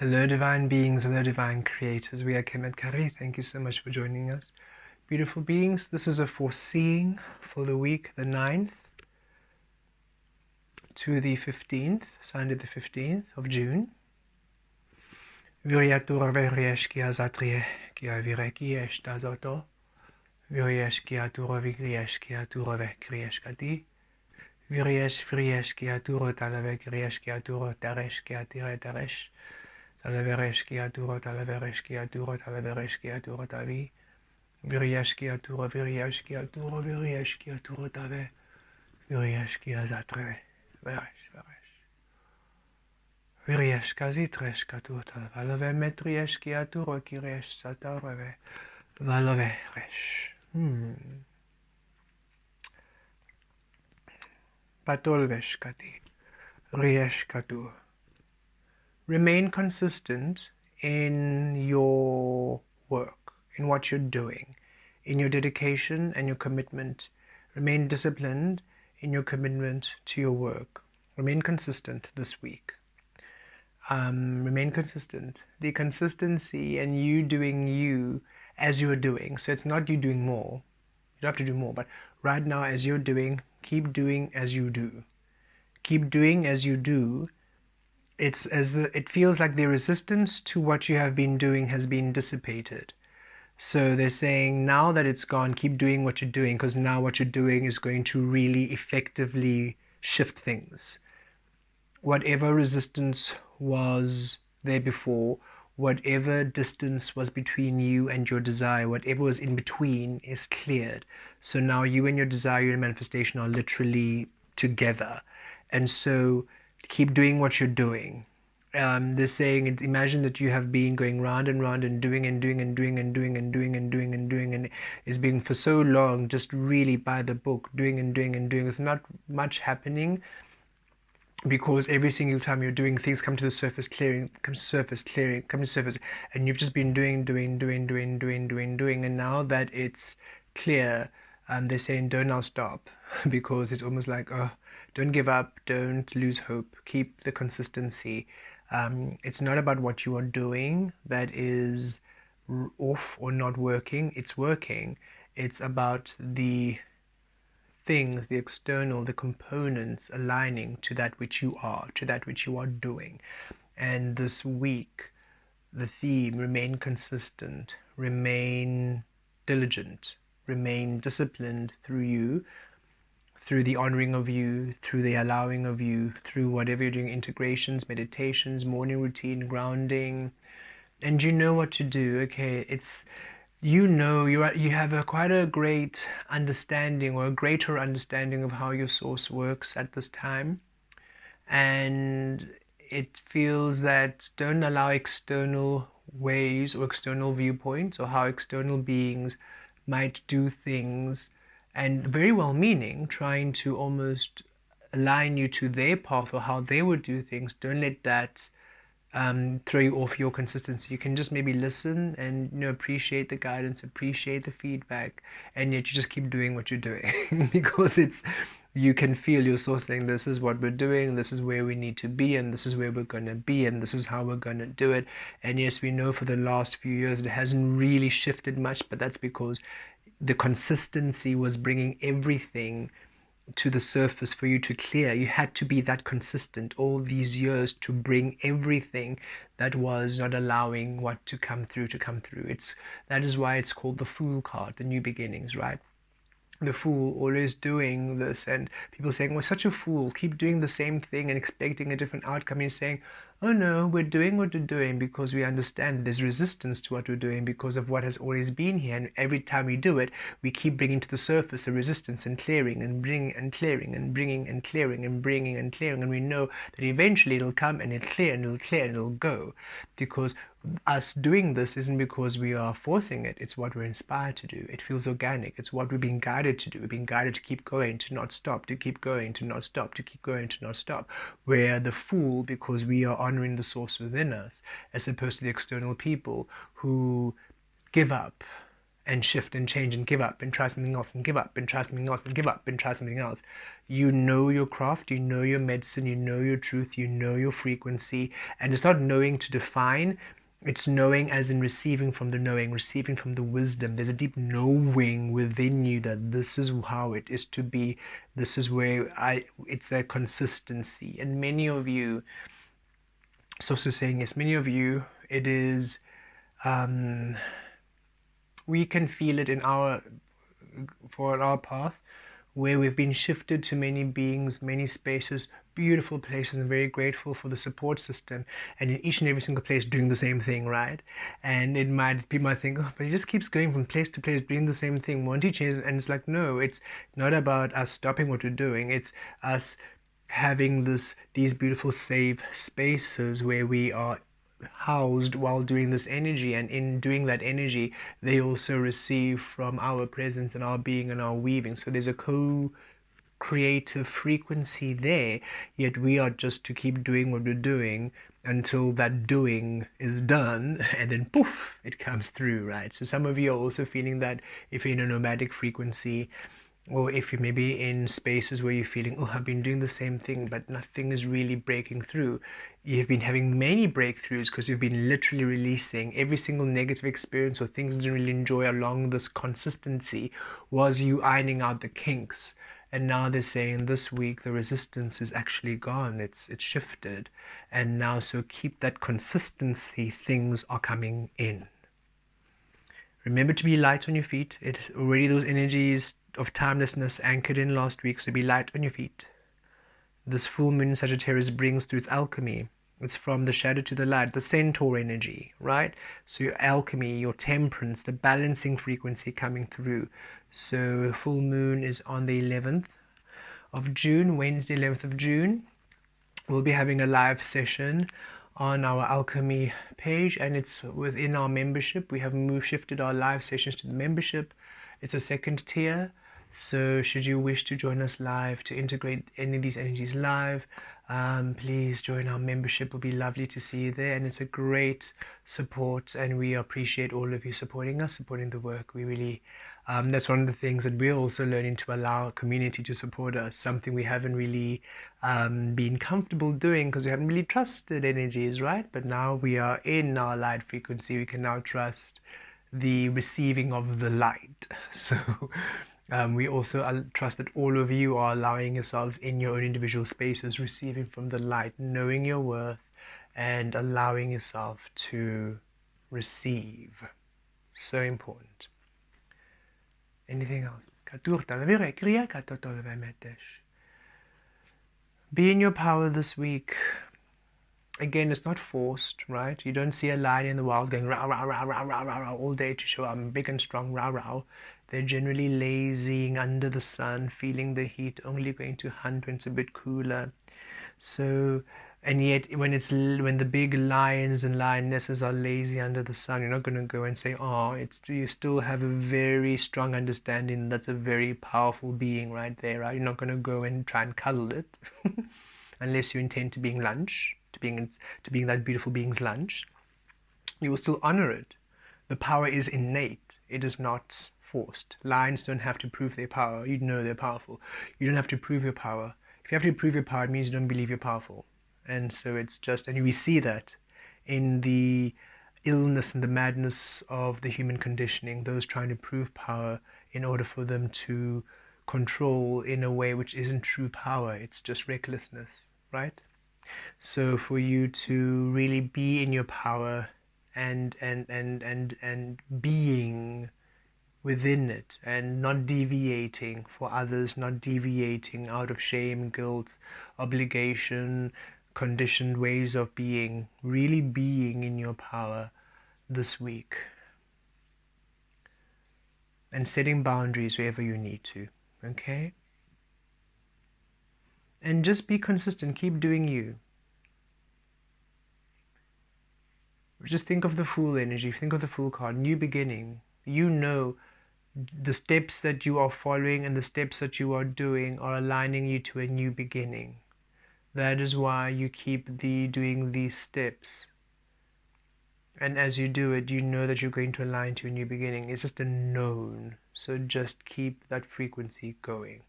Hello divine beings, hello divine creators. We are Kemet Kah-Ri. Thank you so much for joining us. Beautiful beings, this is a foreseeing for the week the 9th to the 15th, Sunday the 15th of June. Viriatura veriesh ki azatrie ki avireki eshtazoto. Viriesh ki atura vigriesh ki atura vekriesh kati. Viriesh friesh ki atura talavekriesh ki atura taresh ki atire taresh. Talaveresh ki atura talaveresh ki atura talaveresh ki atura tavi. Viriyash ki atura viriyash ki atura viriyash ki atura tave. Viriyash ki azatre. Veresh veresh. Viriyash kazitresh katuta. Valove metriyash ki atura kiresh satareve. Valove resh. Patolvesh kati. Riyesh katu. Remain consistent in your work, in what you're doing, in your dedication and your commitment. Remain disciplined in your commitment to your work. Remain consistent this week. Remain consistent. The consistency and you doing you as you're doing. So it's not you doing more. You don't have to do more, but right now as you're doing, keep doing as you do. Keep doing as you do. It feels like the resistance to what you have been doing has been dissipated. So they're saying now that it's gone, keep doing what you're doing, because now what you're doing is going to really effectively shift things. Whatever resistance was there before, whatever distance was between you and your desire, whatever was in between is cleared. So now you and your desire and manifestation are literally together. And so keep doing what you're doing. They're saying, imagine that you have been going round and round and doing and doing and doing and doing and doing and doing and doing, and it's been for so long, just really by the book, doing and doing and doing with not much happening, because every single time you're doing, things come to the surface, clearing, come to surface, clearing, come to surface, and you've just been doing, and now that it's clear, they're saying don't now stop, because it's almost like, oh, don't give up, don't lose hope, keep the consistency. It's not about what you are doing that is off or not working, it's working. It's about the things, the external, the components aligning to that which you are, to that which you are doing. And this week, the theme, remain consistent, remain diligent, remain disciplined through you, through the honoring of you, through the allowing of you, through whatever you're doing, integrations, meditations, morning routine, grounding, and you know what to do. Okay, it's, you know, you have quite a great understanding, or a greater understanding of how your source works at this time, and it feels that don't allow external ways or external viewpoints or how external beings might do things, and very well meaning, trying to almost align you to their path or how they would do things. Don't let that throw you off your consistency. You can just maybe listen and appreciate the guidance, appreciate the feedback, and yet you just keep doing what you're doing because it's, you can feel your source saying, this is what we're doing, this is where we need to be, and this is where we're going to be, and this is how we're going to do it. And yes, we know for the last few years it hasn't really shifted much, but that's because the consistency was bringing everything to the surface for you to clear. You had to be that consistent all these years to bring everything that was not allowing what to come through. It's, that is why it's called the Fool card, the new beginnings, right? The fool always doing this, and people saying, we're such a fool, keep doing the same thing and expecting a different outcome. You're saying, oh no, we're doing what we're doing because we understand there's resistance to what we're doing because of what has always been here, and every time we do it, we keep bringing to the surface the resistance and clearing and bringing and clearing and bringing and clearing and bringing and clearing, and we know that eventually it'll come and it'll clear and it'll clear and it'll go, because us doing this isn't because we are forcing it, it's what we're inspired to do. It feels organic, it's what we're being guided to do. We're being guided to keep going, to not stop, to keep going, to not stop, to keep going, to not stop. We're the fool because we are honoring the source within us, as opposed to the external people who give up and shift and change and give up and try something else and give up and try something else and give up and try something else. You know your craft, you know your medicine, you know your truth, you know your frequency. And it's not knowing to define, it's knowing as in receiving from the knowing, receiving from the wisdom. There's a deep knowing within you that this is how it is to be. This is where it's a consistency. And many of you, so saying yes, many of you, it is, we can feel it in our path, where we've been shifted to many beings, many spaces, beautiful places, and very grateful for the support system, and in each and every single place doing the same thing, right? And people might think, oh, but he just keeps going from place to place doing the same thing, won't he change? And it's like, no, it's not about us stopping what we're doing, it's us having these beautiful safe spaces where we are housed while doing this energy, and in doing that energy they also receive from our presence and our being and our weaving. So there's a co-creative frequency there, yet we are just to keep doing what we're doing until that doing is done, and then poof, it comes through, right? So some of you are also feeling that if you're in a nomadic frequency, or if you're maybe in spaces where you're feeling, oh, I've been doing the same thing, but nothing is really breaking through. You've been having many breakthroughs because you've been literally releasing every single negative experience or things you didn't really enjoy along this consistency, was you ironing out the kinks. And now they're saying this week the resistance is actually gone. It's shifted. And now, so keep that consistency, things are coming in. Remember to be light on your feet. It's already those energies of timelessness anchored in last week, so be light on your feet. This full moon in Sagittarius brings through its alchemy. It's from the shadow to the light, the centaur energy, right? So your alchemy, your temperance, the balancing frequency coming through. So full moon is on the 11th of June, Wednesday 11th of June. We'll be having a live session on our alchemy page, and it's within our membership. We have shifted our live sessions to the membership. It's a second tier, so should you wish to join us live, to integrate any of these energies live, please join our membership. It'll be lovely to see you there, and it's a great support, and we appreciate all of you supporting us, supporting the work. We really that's one of the things that we're also learning, to allow our community to support us, something we haven't really been comfortable doing because we haven't really trusted energies, right? But now we are in our light frequency, we can now trust the receiving of the light. So we also trust that all of you are allowing yourselves in your own individual spaces, receiving from the light, knowing your worth, and allowing yourself to receive. So important. Anything else? Be in your power this week. Again, it's not forced, right? You don't see a lion in the wild going rah, rah, rah, rah, rah, rah, rah all day to show I'm big and strong, rah, rah. They're generally lazying under the sun, feeling the heat, only going to hunt when it's a bit cooler. So, and yet when the big lions and lionesses are lazy under the sun, you're not going to go and say, oh, you still have a very strong understanding. That's a very powerful being right there, right? You're not going to go and try and cuddle it unless you intend to being lunch, to being that beautiful being's lunch. You will still honor it. The power is innate. It is not forced. Lions don't have to prove their power. You know they're powerful. You don't have to prove your power. If you have to prove your power, it means you don't believe you're powerful. And so it's just, and we see that in the illness and the madness of the human conditioning, those trying to prove power in order for them to control in a way which isn't true power. It's just recklessness, right? So for you to really be in your power and being within it, and not deviating for others, not deviating out of shame, guilt, obligation, conditioned ways of being, really being in your power this week, and setting boundaries wherever you need to, okay? And just be consistent, keep doing you. Just think of the Fool energy, think of the Fool card, new beginning. You know the steps that you are following and the steps that you are doing are aligning you to a new beginning. That is why you keep doing these steps. And as you do it, you know that you're going to align to a new beginning. It's just a known. So just keep that frequency going.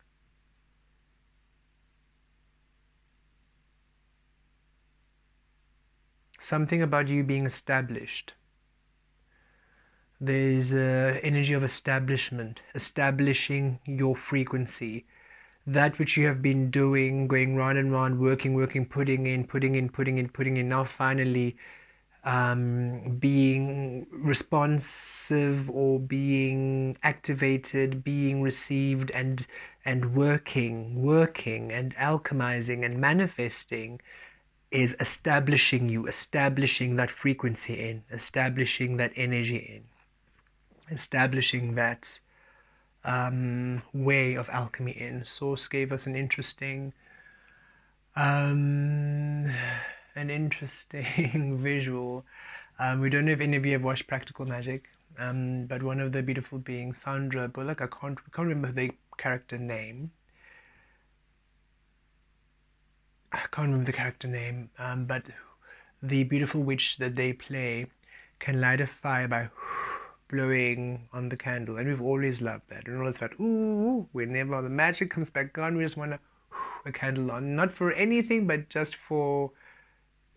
Something about you being established. There's an energy of establishment, establishing your frequency. That which you have been doing, going round and round, working, putting in, now finally being responsive or being activated, being received, and working and alchemizing and manifesting is establishing you, establishing that frequency in, establishing that energy in, establishing that way of alchemy in. Source gave us an interesting visual. We don't know if any of you have watched Practical Magic, but one of the beautiful beings, Sandra Bullock, I can't remember the character name. But the beautiful witch that they play can light a fire by blowing on the candle, and we've always loved that. And always felt, ooh, whenever the magic comes back on, we just want to a candle on, not for anything, but just for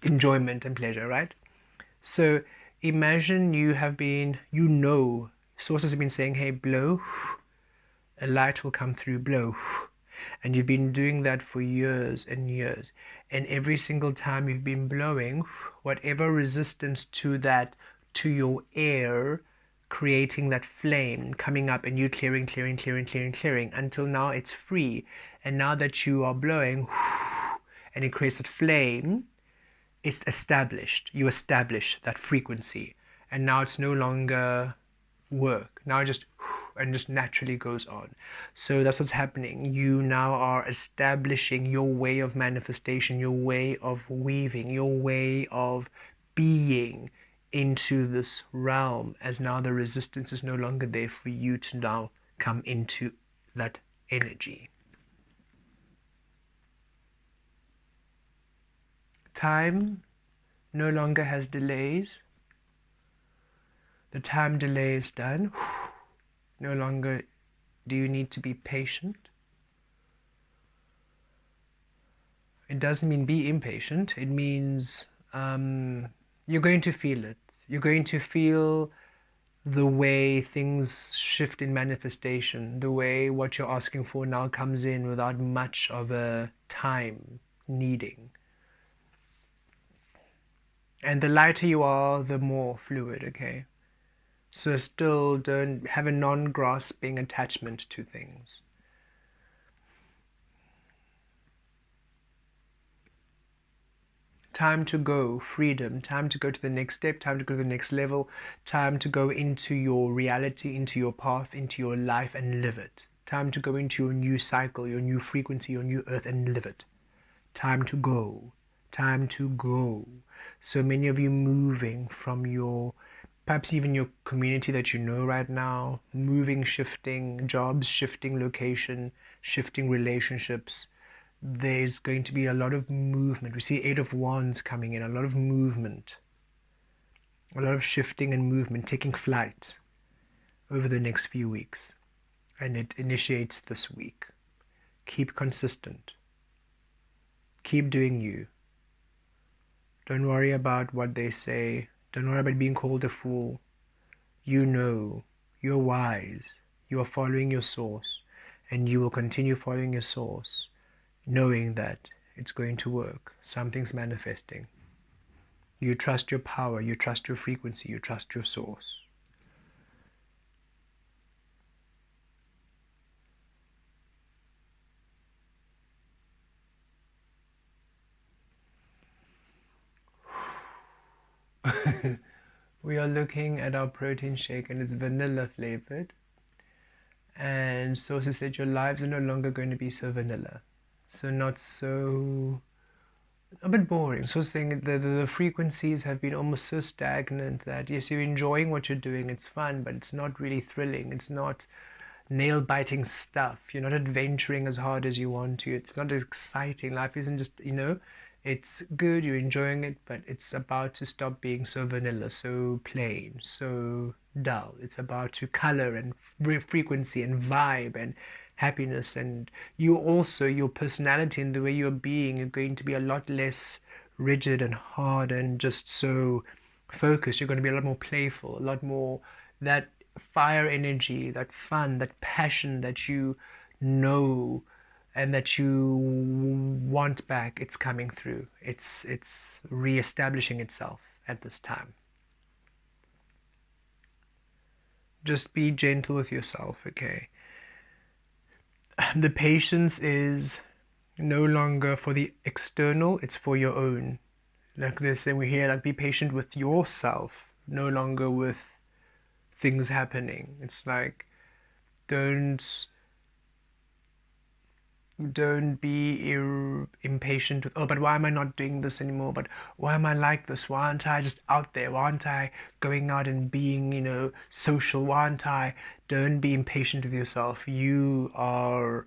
enjoyment and pleasure, right? So imagine you have been, sources have been saying, hey, blow, a light will come through, blow. And you've been doing that for years and years. And every single time you've been blowing, whatever resistance to that, to your air, creating that flame coming up, and you clearing until now it's free. And now that you are blowing and it creates that flame, it's established. You establish that frequency. And now it's no longer work. Now it just naturally goes on. So that's what's happening. You now are establishing your way of manifestation, your way of weaving, your way of being into this realm, as now the resistance is no longer there for you to now come into that energy. Time no longer has delays. The time delay is done. No longer do you need to be patient. It doesn't mean be impatient. It means you're going to feel it. You're going to feel the way things shift in manifestation, the way what you're asking for now comes in without much of a time needing. And the lighter you are, the more fluid, okay? So still don't have a non-grasping attachment to things. Time to go, freedom, time to go to the next step, time to go to the next level, time to go into your reality, into your path, into your life and live it. Time to go into your new cycle, your new frequency, your new earth and live it. Time to go, time to go. So many of you moving from your, perhaps even your community that you know right now, moving, shifting jobs, shifting location, shifting relationships. There's going to be a lot of movement. We see 8 of Wands coming in, a lot of movement, a lot of shifting and movement, taking flight over the next few weeks. And it initiates this week. Keep consistent. Keep doing you. Don't worry about what they say. Don't worry about being called a fool. You know, you're wise. You are following your source, and you will continue following your source, knowing that it's going to work. Something's manifesting. You trust your power, you trust your frequency, you trust your source. We are looking at our protein shake, and it's vanilla flavored. And sources said your lives are no longer going to be so vanilla. So not so, a bit boring. So saying the frequencies have been almost so stagnant that yes, you're enjoying what you're doing, it's fun, but it's not really thrilling. It's not nail-biting stuff. You're not adventuring as hard as you want to. It's not as exciting. Life isn't just, It's good, you're enjoying it, but it's about to stop being so vanilla, so plain, so dull. It's about to color and frequency and vibe and happiness. And you also, your personality and the way you're being are going to be a lot less rigid and hard and just so focused. You're going to be a lot more playful, a lot more that fire energy, that fun, that passion that you know and that you want back. It's coming through. It's re-establishing itself at this time. Just be gentle with yourself, okay? The patience is no longer for the external, it's for your own. Like they say, we hear, like, be patient with yourself, no longer with things happening. It's like, don't don't be impatient with, oh, but why am I not doing this anymore? But why am I like this? Why aren't I just out there? Why aren't I going out and being, social? Why aren't I? Don't be impatient with yourself. You are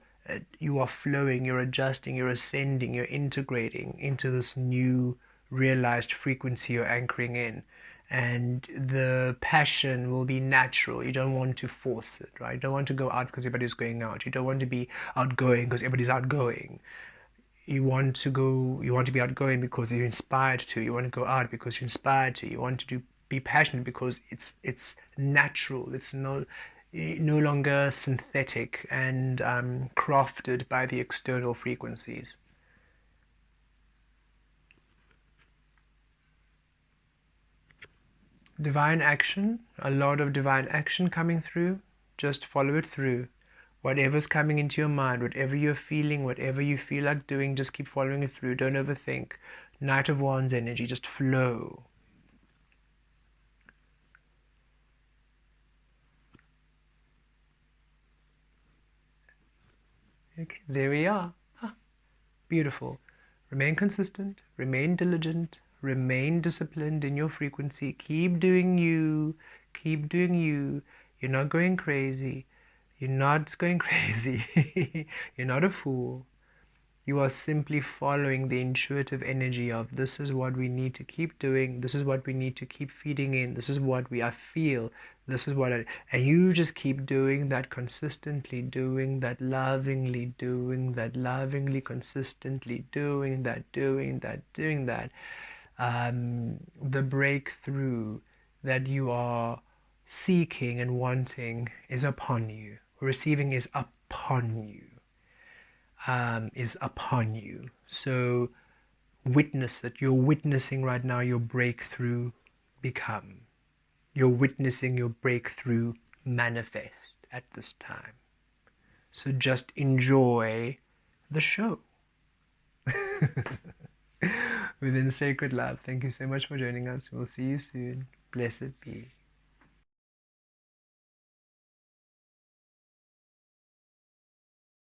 flowing, you're adjusting, you're ascending, you're integrating into this new realized frequency you're anchoring in, and the passion will be natural. You don't want to force it, right? You don't want to go out because everybody's going out. You don't want to be outgoing because everybody's outgoing. You want to be outgoing because you're inspired to. You want to go out because you're inspired to. You want to be passionate because it's natural. It's no longer synthetic and crafted by the external frequencies. Divine action, a lot of divine action coming through. Just follow it through. Whatever's coming into your mind, whatever you're feeling, whatever you feel like doing, just keep following it through. Don't overthink. Knight of Wands energy, just flow. Okay, there we are. Beautiful. Remain consistent, remain diligent, remain disciplined in your frequency. Keep doing you. Keep doing you. You're not going crazy. You're not going crazy. You're not a fool. You are simply following the intuitive energy of, this is what we need to keep doing. This is what we need to keep feeding in. This is what I feel. This is what and you just keep doing that consistently, doing that lovingly, consistently, doing that. The breakthrough that you are seeking and wanting is upon you. Receiving is upon you. Is upon you. So witness it. You're witnessing right now your breakthrough become. You're witnessing your breakthrough manifest at this time. So just enjoy the show. Within sacred love, thank you so much for joining us. We'll see you soon. Blessed be.